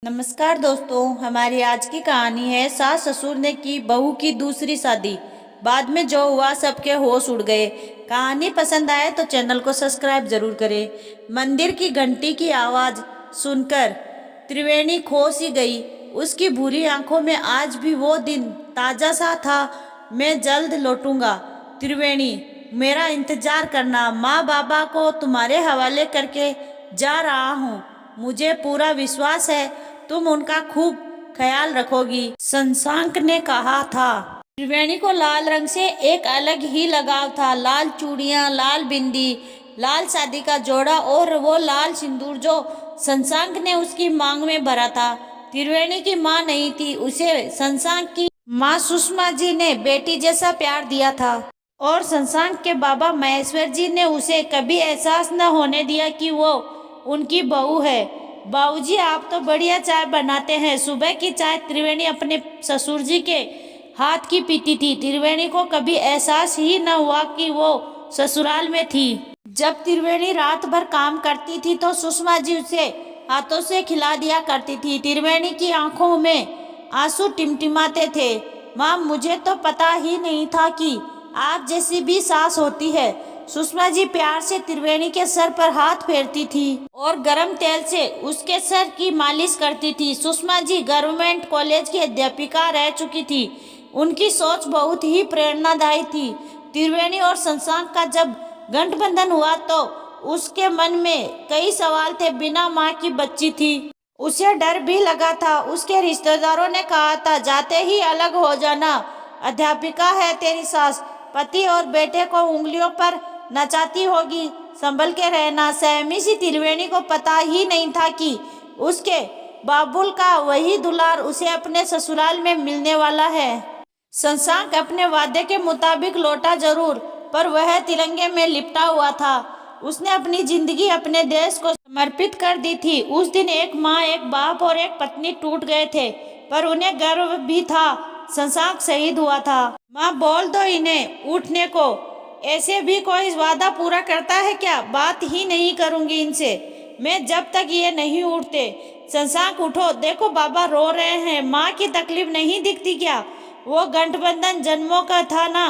नमस्कार दोस्तों, हमारी आज की कहानी है सास ससुर ने की बहू की दूसरी शादी। बाद में जो हुआ सबके होश उड़ गए। कहानी पसंद आए तो चैनल को सब्सक्राइब जरूर करें। मंदिर की घंटी की आवाज़ सुनकर त्रिवेणी खो सी गई। उसकी भूरी आंखों में आज भी वो दिन ताज़ा सा था। मैं जल्द लौटूंगा त्रिवेणी, मेरा इंतजार करना। माँ बाबा को तुम्हारे हवाले करके जा रहा हूँ। मुझे पूरा विश्वास है तुम उनका खूब ख्याल रखोगी, शशांक ने कहा था। त्रिवेणी को लाल रंग से एक अलग ही लगाव था। लाल चूड़ियां, लाल बिंदी, लाल शादी का जोड़ा और वो लाल सिंदूर जो शशांक ने उसकी मांग में भरा था। त्रिवेणी की माँ नहीं थी, उसे शशांक की माँ सुषमा जी ने बेटी जैसा प्यार दिया था और शशांक के बाबा महेश्वर जी ने उसे कभी एहसास न होने दिया कि वो उनकी बहू है। बाबूजी, आप तो बढ़िया चाय बनाते हैं। सुबह की चाय त्रिवेणी अपने ससुर जी के हाथ की पीती थी। त्रिवेणी को कभी एहसास ही न हुआ कि वो ससुराल में थी। जब त्रिवेणी रात भर काम करती थी तो सुषमा जी उसे हाथों से खिला दिया करती थी। त्रिवेणी की आंखों में आंसू टिमटिमाते थे। माँ, मुझे तो पता ही नहीं था कि आप जैसी भी सास होती है। सुषमा जी प्यार से त्रिवेणी के सर पर हाथ फेरती थी और गर्म तेल से उसके सर की मालिश करती थी। सुषमा जी गवर्नमेंट कॉलेज की अध्यापिका रह चुकी थी। उनकी सोच बहुत ही प्रेरणादायी थी। त्रिवेणी और शशांक का जब गठबंधन हुआ तो उसके मन में कई सवाल थे। बिना माँ की बच्ची थी, उसे डर भी लगा था। उसके रिश्तेदारों ने कहा था, जाते ही अलग हो जाना। अध्यापिका है तेरी सास, पति और बेटे को उंगलियों पर नचाती होगी, संभल के रहना। सहमी सी त्रिवेणी को पता ही नहीं था कि उसके बाबुल का वही दुलार उसे अपने ससुराल में मिलने वाला है। शशांक अपने वादे के मुताबिक लौटा जरूर, पर वह तिरंगे में लिपटा हुआ था। उसने अपनी जिंदगी अपने देश को समर्पित कर दी थी। उस दिन एक माँ, एक बाप और एक पत्नी टूट गए थे, पर उन्हें गर्व भी था। शशांक शहीद हुआ था। माँ, बोल दो इन्हें उठने को। ऐसे भी कोई वादा पूरा करता है क्या? बात ही नहीं करूंगी इनसे मैं जब तक ये नहीं उठते। शशांक, उठो, देखो बाबा रो रहे हैं। माँ की तकलीफ नहीं दिखती क्या? वो गठबंधन जन्मों का था ना।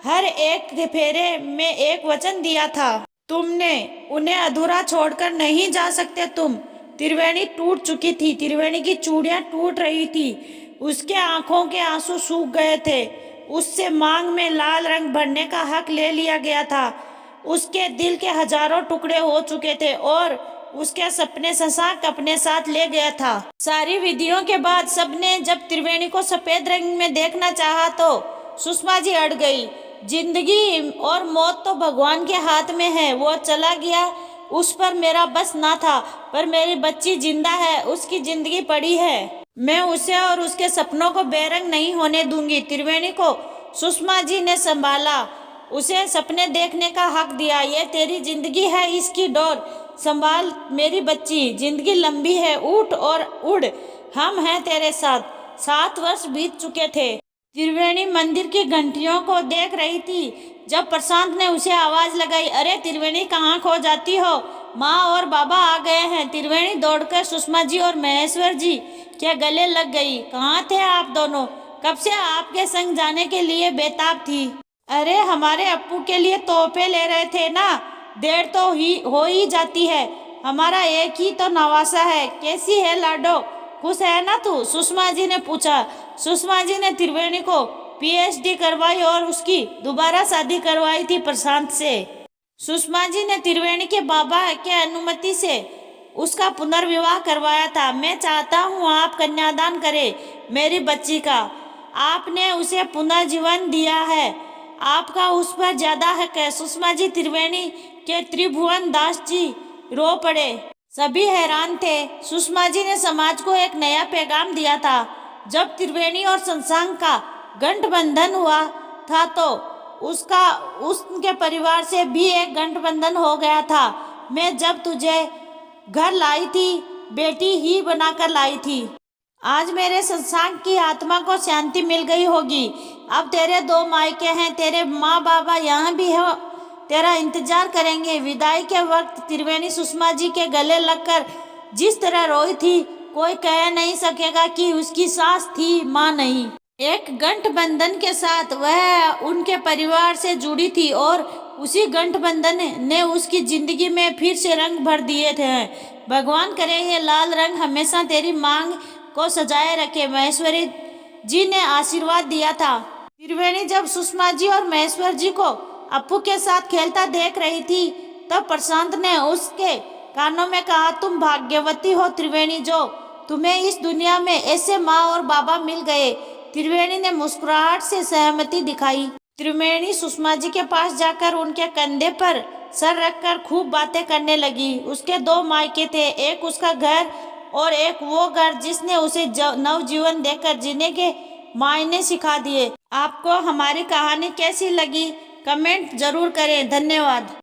हर एक फेरे में एक वचन दिया था। तुमने उन्हें अधूरा छोड़कर नहीं जा सकते तुम। त्रिवेणी टूट चुकी थी। त्रिवेणी की चूड़ियां टूट रही थी। उसके आंखों के आंसू सूख गए थे। उससे मांग में लाल रंग भरने का हक ले लिया गया था। उसके दिल के हजारों टुकड़े हो चुके थे और उसके सपने शशांक अपने साथ ले गया था। सारी विधियों के बाद सबने जब त्रिवेणी को सफेद रंग में देखना चाहा तो सुषमा जी अड़ गई। जिंदगी और मौत तो भगवान के हाथ में है। वो चला गया, उस पर मेरा बस ना था, पर मेरी बच्ची जिंदा है, उसकी जिंदगी पड़ी है। मैं उसे और उसके सपनों को बेरंग नहीं होने दूंगी। त्रिवेणी को सुषमा जी ने संभाला, उसे सपने देखने का हक दिया। ये तेरी जिंदगी है, इसकी डोर संभाल मेरी बच्ची। जिंदगी लंबी है, उठ और उड़, हम हैं तेरे साथ। 7 वर्ष बीत चुके थे। त्रिवेणी मंदिर की घंटियों को देख रही थी जब प्रशांत ने उसे आवाज लगाई, अरे त्रिवेणी, कहाँ खो जाती हो? माँ और बाबा आ गए हैं। त्रिवेणी दौड़कर सुषमा जी और महेश्वर जी के गले लग गई। कहाँ थे आप दोनों? कब से आपके संग जाने के लिए बेताब थी। अरे, हमारे अप्पू के लिए तोहफे ले रहे थे ना। देर तो हो ही जाती है। हमारा एक ही तो नवासा है। कैसी है लाडो, खुश है ना तू? सुषमा जी ने पूछा। सुषमा जी ने त्रिवेणी को पीएचडी करवाई और उसकी दोबारा शादी करवाई थी प्रशांत से। सुषमा जी ने त्रिवेणी के बाबा के अनुमति से उसका पुनर्विवाह करवाया था। मैं चाहता हूँ आप कन्यादान करें मेरी बच्ची का। आपने उसे पुनर्जीवन दिया है, आपका उस पर ज्यादा हक है। सुषमा जी त्रिवेणी के त्रिभुवन दास जी रो पड़े। सभी हैरान थे। सुषमा जी ने समाज को एक नया पैगाम दिया था। जब त्रिवेणी और शशांक का गठबंधन हुआ था तो उसके परिवार से भी एक गठबंधन हो गया था। मैं जब तुझे घर लाई थी, बेटी ही बनाकर लाई थी। आज मेरे शशांक की आत्मा को शांति मिल गई होगी। अब तेरे 2 मायके हैं, तेरे माँ बाबा यहाँ भी हो, तेरा इंतजार करेंगे। विदाई के वक्त त्रिवेणी सुषमा जी के गले लगकर जिस तरह रोई थी कोई कह नहीं सकेगा कि उसकी सास थी, माँ नहीं। एक गठबंधन के साथ वह उनके परिवार से जुड़ी थी और उसी गठबंधन ने उसकी जिंदगी में फिर से रंग भर दिए थे। भगवान करे ये लाल रंग हमेशा तेरी मांग को सजाए रखे, महेश्वरी जी ने आशीर्वाद दिया था। त्रिवेणी जब सुषमा जी और महेश्वर जी को अप्पू के साथ खेलता देख रही थी तब प्रशांत ने उसके कानों में कहा, तुम भाग्यवती हो त्रिवेणी, जो तुम्हें इस दुनिया में ऐसे माँ और बाबा मिल गए। त्रिवेणी ने मुस्कुराहट से सहमति दिखाई। त्रिवेणी सुषमा जी के पास जाकर उनके कंधे पर सर रखकर खूब बातें करने लगी। उसके दो मायके थे, एक उसका घर और एक वो घर जिसने उसे नवजीवन देकर जीने के मायने सिखा दिए। आपको हमारी कहानी कैसी लगी कमेंट जरूर करें। धन्यवाद।